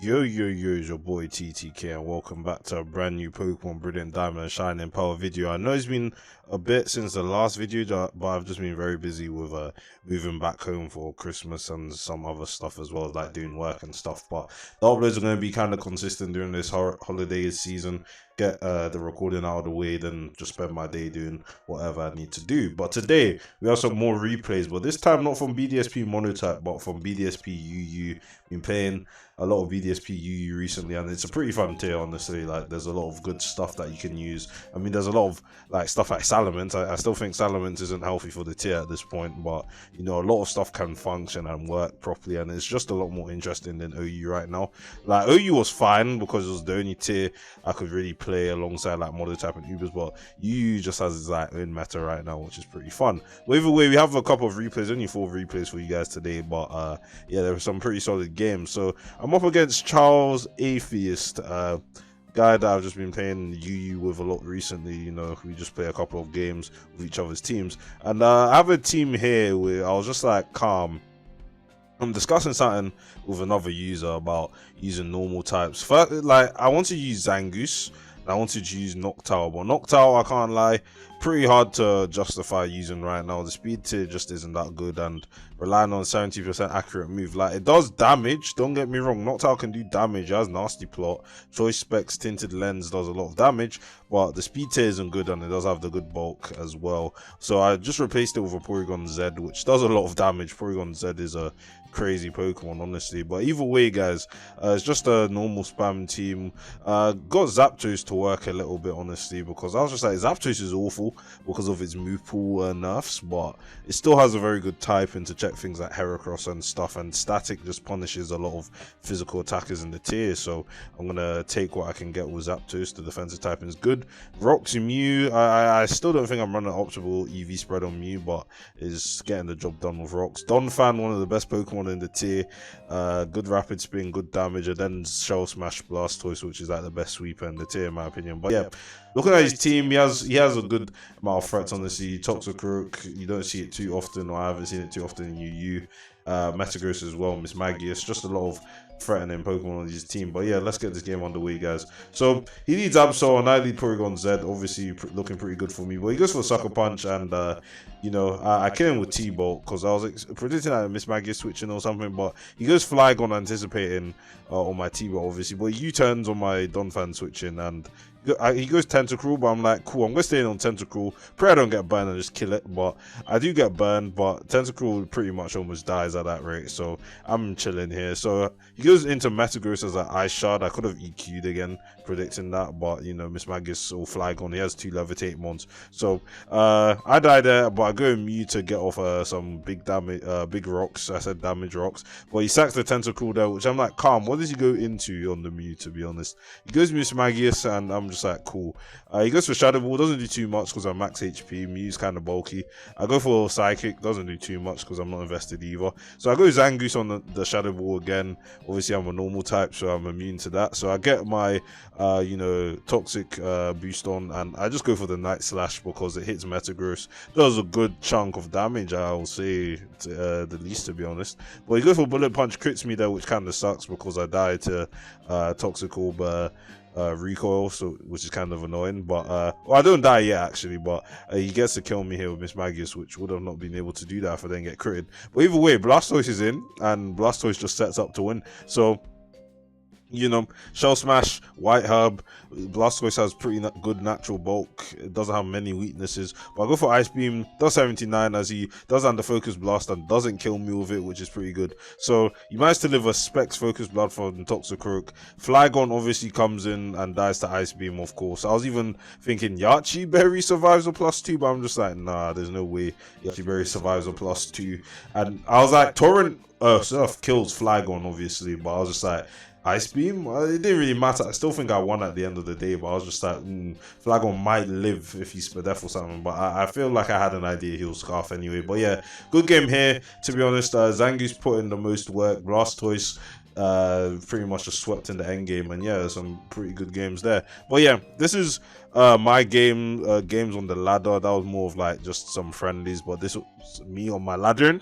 Yo, it's your boy TTK, and welcome back to a brand new Pokemon Brilliant Diamond and Shining Power video. I know it's been a bit since the last video, but I've just been very busy with moving back home for Christmas and some other stuff as well, like doing work and stuff. But the uploads are going to be kind of consistent during this holiday season. Get the recording out of the way, then just spend my day doing whatever I need to do. But today we have some more replays, but this time not from BDSP Monotype, but from BDSP UU. Been playing a lot of BDSP UU recently, and it's a pretty fun tier, honestly. Like, there's a lot of good stuff that you can use. I mean, there's a lot of like stuff like Salamence. I still think Salamence isn't healthy for the tier at this point, but you know, a lot of stuff can function and work properly, and it's just a lot more interesting than OU right now. Like, OU was fine because it was the only tier I could really play alongside like Monotype and Ubers, but UU just has its like own meta right now, which is pretty fun. But either way, we have a couple of replays, only 4 replays for you guys today, but yeah, there were some pretty solid games. So I'm up against Charles Atheist, guy that I've just been playing UU with a lot recently. You know, we just play a couple of games with each other's teams, and I have a team here where I was just like calm. I'm discussing something with another user about using normal types. First, like, I want to use Zangoose, and I wanted to use Noctowl, but Noctowl, I can't lie, pretty hard to justify using right now. The speed tier just isn't that good, and relying on 70% accurate move, like, it does damage, don't get me wrong. Noctowl can do damage, it has nasty plot, choice specs, tinted lens does a lot of damage, but the speed tier isn't good, and it does have the good bulk as well. So I just replaced it with a Porygon Z, which does a lot of damage. Porygon Z is a crazy Pokemon, honestly. But either way, guys, it's just a normal spam team. Got Zapdos to work a little bit, honestly, because I was just like, Zapdos is awful because of its move pool nerfs, but it still has a very good typing to check things like Heracross and stuff, and Static just punishes a lot of physical attackers in the tier. So I'm gonna take what I can get with Zapdos. The defensive typing is good. Rocks Mew, I still don't think I'm running an optimal EV spread on Mew, but is getting the job done with Rocks. Donphan, one of the best Pokemon in the tier, good rapid spin, good damage, and then Shell Smash Blastoise, which is like the best sweeper in the tier in my opinion. But yeah, looking at his team, he has a good amount of threats, honestly. Toxicroak, you don't see it too often, or I haven't seen it too often in UU. Metagross as well, Miss Magius, just a lot of threatening Pokemon on his team. But yeah, let's get this game underway, guys. So he needs Absol, and I lead Porygon Z, obviously looking pretty good for me, but he goes for Sucker Punch, and you know, I kill him with T-Bolt because I was predicting that Miss Magius switching or something, but he goes Flygon anticipating on my T-Bolt, obviously, but he U-turns on my Donphan switching, and he goes Tentacruel, but I'm like, cool, I'm going to stay in on Tentacruel. Pray I don't get burned and just kill it, but I do get burned, but Tentacruel pretty much almost dies at that rate, so I'm chilling here. So he goes into Metagross as an Ice Shard. I could have EQ'd again, predicting that, but, you know, Miss Magius or Flygon, he has 2 Levitate Mons. So I die there, but I go Mew to get off some big damage, big rocks. I said damage rocks, but he sacks the Tentacruel there, which I'm like, calm, what does he go into on the Mew, to be honest? He goes Miss Magius, and I'm just like, cool. He goes for Shadow Ball, doesn't do too much because I'm max HP. Mew's kind of bulky. I go for Psychic, doesn't do too much because I'm not invested either. So I go Zangoose on the Shadow Ball again. Obviously I'm a normal type, so I'm immune to that. So I get my you know, Toxic boost on, and I just go for the Night Slash because it hits Metagross. Does a good chunk of damage, I'll say, the least, to be honest. But he goes for Bullet Punch, crits me there, which kind of sucks because I die to Toxic Orb recoil, so which is kind of annoying. But well, I don't die yet actually, but he gets to kill me here with Miss Magius, which would have not been able to do that if I didn't get critted. But either way, Blastoise is in, and Blastoise just sets up to win. So, you know, Shell Smash, White Herb, Blastoise has pretty good natural bulk. It doesn't have many weaknesses, but I go for Ice Beam, does 79 as he does under Focus Blast and doesn't kill me with it, which is pretty good. So you managed to deliver Specs Focus Blood from Toxicroak. Flygon obviously comes in and dies to Ice Beam, of course. I was even thinking Yachi Berry survives a +2, but I'm just like, nah, there's no way Yachi Berry survives a +2. And I was like, Torrent Surf kills Flygon, obviously, but I was just like, Ice Beam? It didn't really matter. I still think I won at the end of the day, but I was just like, Flagon might live if he's Spadef or something, but I feel like I had an idea he'll Scarf anyway. But yeah, good game here, to be honest. Zangoose put in the most work. Blastoise pretty much just swept in the end game, and yeah, some pretty good games there. But yeah, this is my game, games on the ladder. That was more of like just some friendlies, but this was me on my laddering.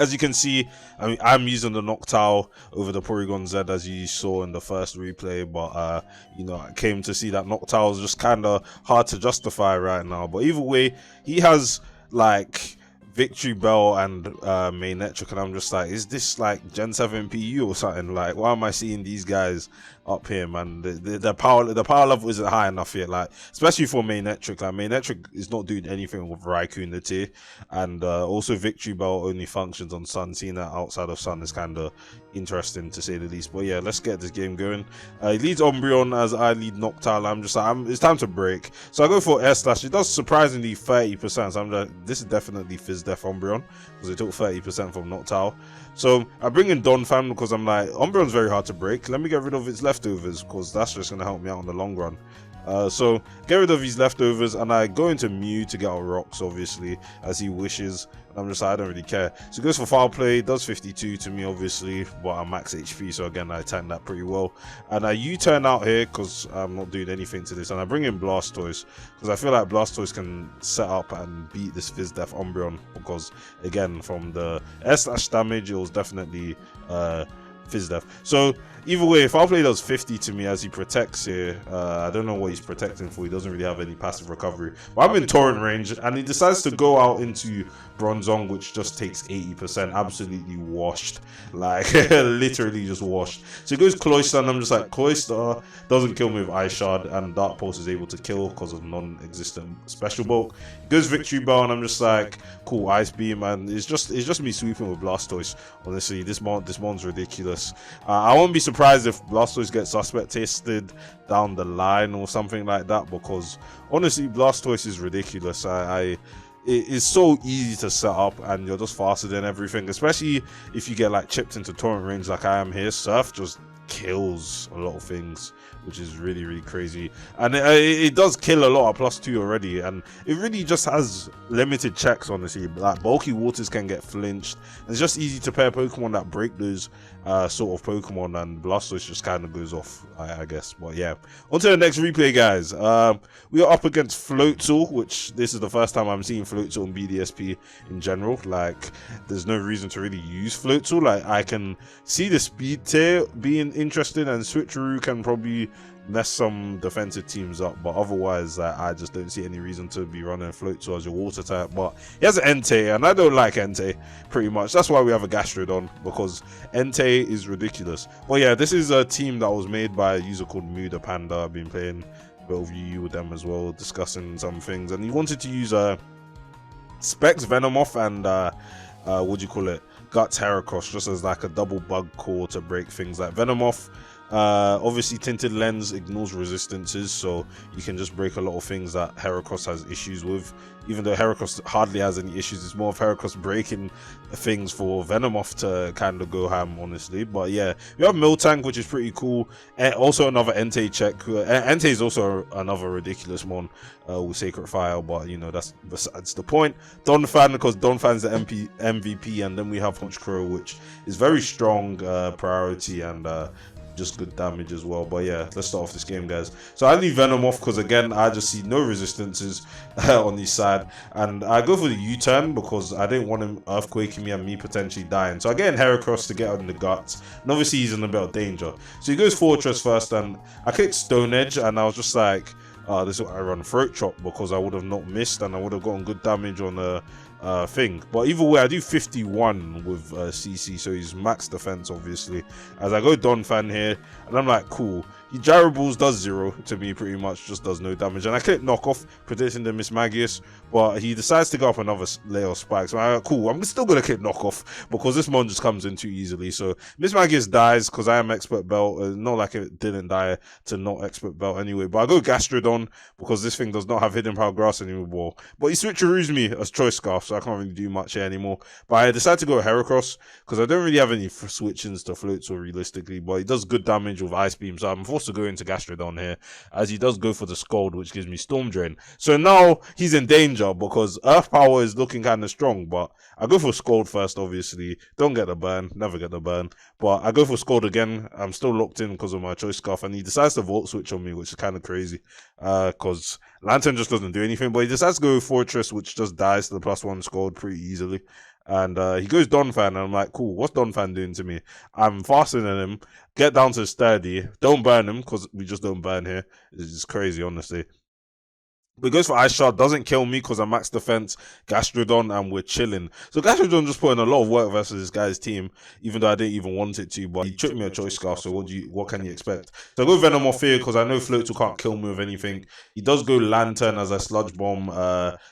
As you can see, I mean, I'm using the Noctowl over the Porygon Z as you saw in the first replay, but you know, I came to see that Noctowl is just kind of hard to justify right now. But either way, he has like Victory Bell and Manetric, and I'm just like, is this like Gen 7 PU or something? Like, why am I seeing these guys up here, man? The power level isn't high enough yet, like especially for Manetric. Like Manetric is not doing anything with Raikou in the tier, and also Victory Bell only functions on Sun. Seeing that outside of Sun is kind of interesting to say the least. But yeah, let's get this game going. He leads Umbreon as I lead Noctowl. I'm just like, it's time to break. So I go for Air Slash. It does surprisingly 30%. So I'm like, this is definitely Fizz Def Umbreon because it took 30% from Noctowl. So I bring in Donphan because I'm like, Umbreon's very hard to break. Let me get rid of its leftovers because that's just going to help me out in the long run. So get rid of his leftovers, and I go into Mew to get out rocks, obviously, as he wishes. I'm just like, I don't really care. So he goes for Foul Play, does 52 to me, obviously, but I'm max HP, so again, I tanked that pretty well. And I U-turn out here because I'm not doing anything to this, and I bring in Blastoise because I feel like Blastoise can set up and beat this Fizz Def Umbreon because, again, from the S-slash damage, it was definitely Fizz Def. So either way, Foul Play does 50 to me as he protects here. I don't know what he's protecting for. He doesn't really have any passive recovery. But I'm in Torrent range, and he decides to go out into Bronzong, which just takes 80%. Absolutely washed. Like, literally just washed. So he goes Cloyster, and I'm just like, Cloyster doesn't kill me with Ice Shard, and Dark Pulse is able to kill because of non-existent Special Bulk. He goes Victory Bell, and I'm just like, cool, Ice Beam, and it's just me sweeping with Blastoise. Honestly, this mon's ridiculous. I won't be surprised if Blastoise gets suspect tested down the line or something like that, because honestly Blastoise is ridiculous. It is so easy to set up, and you're just faster than everything, especially if you get like chipped into Torrent range like I am here. Surf just kills a lot of things, which is really crazy, and it does kill a lot at +2 already, and it really just has limited checks. Honestly, like bulky waters can get flinched, and it's just easy to pair Pokemon that break those sort of Pokemon, and Blastoise just kind of goes off, I guess. But yeah, on to the next replay, guys. We are up against Floatzel, which this is the first time I'm seeing Floatzel in BDSP in general. Like, there's no reason to really use Floatzel. Like, I can see the speed tier being interesting, and Switcheroo can probably mess some defensive teams up, but otherwise I just don't see any reason to be running Floatzel as your water type. But he has an Entei, and I don't like Entei pretty much. That's why we have a Gastrodon, because Entei is ridiculous. But yeah, this is a team that was made by a user called Muda Panda. I've been playing a bit of UU with them as well, discussing some things, and he wanted to use Specs Venomoth and what do you call it, Guts Heracross, just as like a double bug core to break things like Venomoth. Obviously Tinted Lens ignores resistances, so you can just break a lot of things that Heracross has issues with. Even though Heracross hardly has any issues, it's more of Heracross breaking things for Venomoth to kind of go ham, honestly. But yeah, we have Miltank, which is pretty cool. Also another Entei check. Entei is also another ridiculous mon with Sacred Fire, but you know, that's besides the point. Donphan, because Donphan's the MVP, and then we have Honchkrow, which is very strong priority, and just good damage as well. But yeah, let's start off this game, guys. So I leave Venom off because again, I just see no resistances on this side, and I go for the U-turn because I didn't want him earthquaking me and me potentially dying. So I get in Heracross to get out in the guts, and obviously he's in a bit of danger. So he goes Fortress first, and I clicked Stone Edge, and I was just like, this is what I run Throat Chop, because I would have not missed and I would have gotten good damage on the thing. But either way, I do 51 with CC, so he's max defense obviously. As I go Donphan here, and I'm like, cool. He Gyro Balls does 0 to me, pretty much, just does no damage. And I click Knockoff, predicting the Miss Magius, but he decides to go up another layer of spikes. So I'm like, cool, I'm still going to click Knockoff, because this mon just comes in too easily. So Miss Magius dies, because I am Expert Belt. Not like it didn't die to not Expert Belt anyway. But I go Gastrodon, because this thing does not have Hidden Power Grass anymore. But he switcheroos me as Choice Scarf, so I can't really do much here anymore. But I decide to go Heracross, because I don't really have any switch-ins to Floatzel realistically, but he does good damage with Ice Beam, so I'm forced to go into Gastrodon here, as he does go for the Scald, which gives me Storm Drain. So now he's in danger, because Earth Power is looking kind of strong, but I go for Scald first, obviously. Don't get the burn, never get the burn, but I go for Scald again. I'm still locked in because of my Choice Scarf, and he decides to Volt Switch on me, which is kind of crazy, because Lantern just doesn't do anything, but he decides to go Fortress, which just dies to the +1 Scald pretty easily. And he goes Donphan, and I'm like, cool, what's Donphan doing to me? I'm faster than him. Get down to sturdy. Don't burn him, because we just don't burn here. It's just crazy, honestly. But he goes for Ice Shard, doesn't kill me because I'm max defense, Gastrodon, and we're chilling. So Gastrodon just put in a lot of work versus this guy's team, even though I didn't even want it to, but he tricked me a choice scarf, so what can you expect? So I go Venom off here because I know Floatzel can't kill me with anything. He does go Lantern as a Sludge Bomb.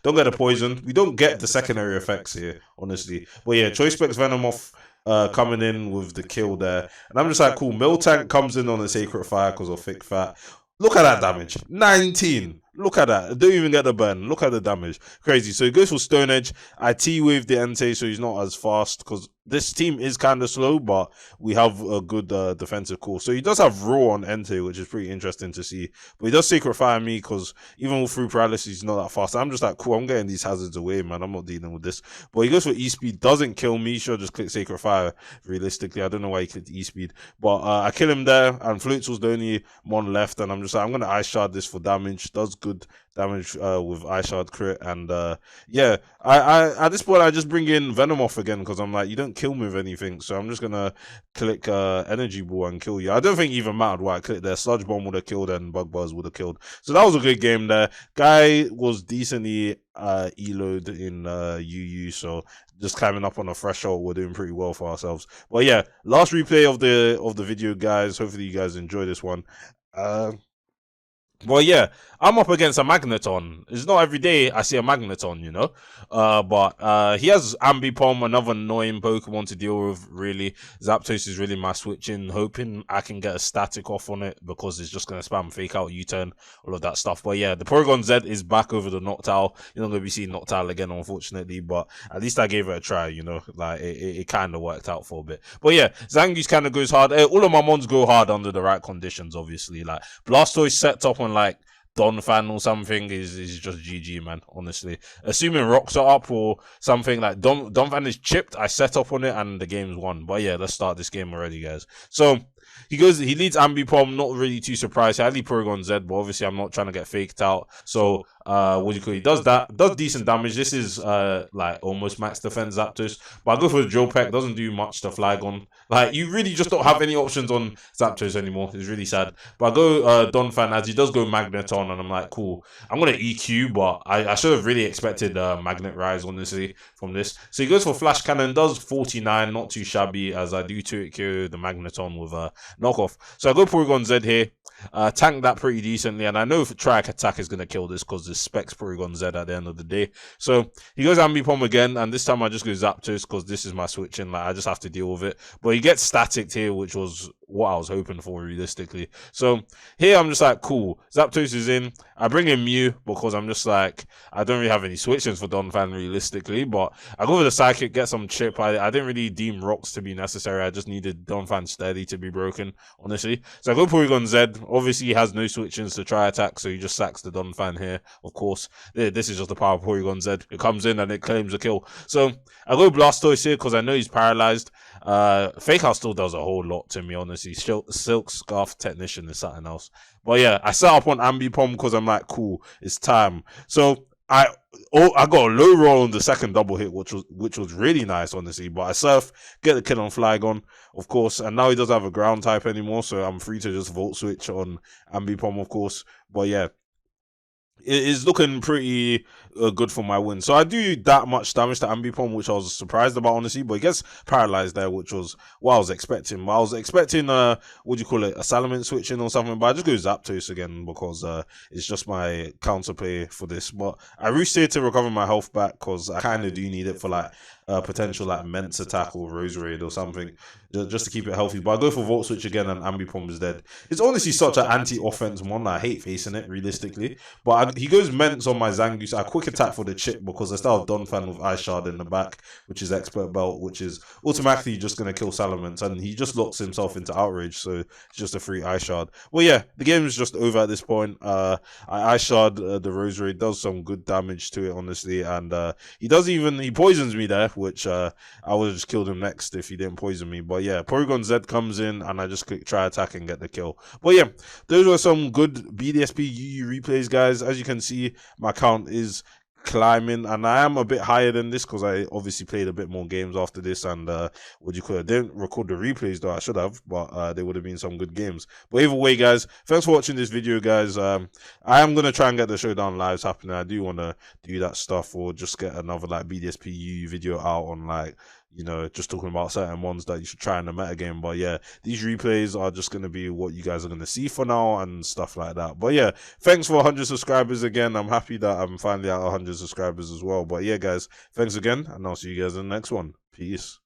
Don't get the poison. We don't get the secondary effects here, honestly. But yeah, Choice Specs Venom off. Coming in with the kill there, and I'm just like, cool. Miltank comes in on a Sacred Fire because of Thick Fat. Look at that damage, 19. Look at that. Don't even get the burn. Look at the damage. Crazy. So he goes for Stone Edge. I T-wave the Entei so he's not as fast because this team is kind of slow, but we have a good defensive core. So he does have Raw on Entei, which is pretty interesting to see. But he does Sacred Fire me because even with through paralysis, he's not that fast. I'm just like, cool, I'm getting these hazards away, man. I'm not dealing with this. But he goes for E-Speed. Doesn't kill me. Sure, just click Sacred Fire. Realistically, I don't know why he clicked E-Speed. But I kill him there, and Floatzel's the only one left. And I'm just like, I'm going to Ice Shard this for damage. Does good damage with Ice Shard crit. And yeah, I at this point, I just bring in Venom off again because I'm like, you don't kill me with anything, so I'm just gonna click Energy Ball and kill you. I don't think it even mattered what I clicked there. Sludge Bomb would have killed and Bug Buzz would have killed. So that was a good game there. Guy was decently eloed in UU, so just climbing up on a threshold, we're doing pretty well for ourselves. But yeah, last replay of the video, guys. Hopefully you guys enjoy this one. Well, yeah, I'm up against a Magneton. It's not every day I see a Magneton, you know. But he has Ambipom, another annoying Pokemon to deal with, really. Zapdos is really my switching, hoping I can get a static off on it because it's just going to spam Fake Out, U-turn, all of that stuff. But yeah, the Porygon Z is back over the Noctowl. You're not going to be seeing Noctowl again, unfortunately, but at least I gave it a try, you know. Like, it kind of worked out for a bit. But yeah, Zangoose kind of goes hard. All of my mons go hard under the right conditions, obviously. Like, Blastoise set up on, like, Donphan or something is just GG, man, honestly. Assuming rocks are up or something, like Donphan is chipped, I set up on it and the game's won. But yeah, let's start this game already, guys. So he leads Ambipom, not really too surprised. I lead Porygon Z, but obviously I'm not trying to get faked out. So what do you call it? He does that, does decent damage. This is like almost max defense Zapdos. But I go for the Drill Peck, doesn't do much to Flygon. Like, you really just don't have any options on Zapdos anymore. It's really sad. But I go Donphan as he does go Magneton, and I'm like, cool. I'm gonna EQ, but I should have really expected Magnet Rise, honestly, from this. So he goes for Flash Cannon, does 49, not too shabby, as I do to kill the Magneton with a knockoff. So I go Porygon Z here. Tank that pretty decently, and I know if Triac Attack is going to kill this because the specs Porygon Z at the end of the day. So he goes Ambipom again, and this time I just go Zapdos because this is my switching. Like, I just have to deal with it. But he gets staticked here, which was what I was hoping for, realistically. So here I'm just like, cool. Zapdos is in. I bring in Mew because I'm just like, I don't really have any switchings for Donphan, realistically. But I go for the Psychic, get some chip. I didn't really deem rocks to be necessary. I just needed Donphan steady to be broken, honestly. So I go Porygon Z. Obviously, he has no switchings to try attack, so he just sacks the Donphan here, of course. This is just the power of Porygon Z. It comes in and it claims a kill. So I go Blastoise here because I know he's paralyzed. Fake Out still does a whole lot to me, honestly. Silk Scarf Technician is something else. But yeah, I set up on Ambipom because I'm like, cool, it's time. So I got a low roll on the second double hit, which was really nice, honestly. But I surf, get the kill on Flygon, of course, and now he doesn't have a ground type anymore, so I'm free to just Volt Switch on Ambipom, of course. But yeah, it is looking pretty good for my win. So I do that much damage to Ambipom, which I was surprised about, honestly. But he gets paralyzed there, which was what I was expecting. I was expecting, what do you call it, a Salamence switching or something. But I just go Zapdos again because it's just my counterplay for this. But I roost here to recover my health back because I kind of do need it for like potential like Mence attack or Rose Raid or something, just to keep it healthy. But I go for Volt Switch again and Ambipom is dead. It's honestly such an anti-offense one. I hate facing it, realistically. But he goes Mence on my Zangoose. I quick attack for the chip because I still have Donphan with Ice Shard in the back, which is Expert Belt, which is automatically just going to kill Salamence, and he just locks himself into Outrage, so it's just a free Ice Shard. Well, yeah, the game is just over at this point. I Ice Shard the Rose Raid, does some good damage to it, honestly, and he poisons me there, which I would have just killed him next if he didn't poison me. But yeah, Porygon Z comes in, and I just click try attack and get the kill. But yeah, those were some good BDSP UU replays, guys. As you can see, my account is climbing, and I am a bit higher than this because I obviously played a bit more games after this, and what do you call it? I didn't record the replays though. I should have, but they would have been some good games. But either way, guys, thanks for watching this video, guys. I am gonna try and get the showdown lives happening. I do want to do that stuff, or just get another like BDSP UU video out on like, you know, just talking about certain ones that you should try in the meta game. But yeah, these replays are just going to be what you guys are going to see for now and stuff like that. But yeah, thanks for 100 subscribers again. I'm happy that I'm finally at 100 subscribers as well. But yeah, guys, thanks again, and I'll see you guys in the next one. Peace.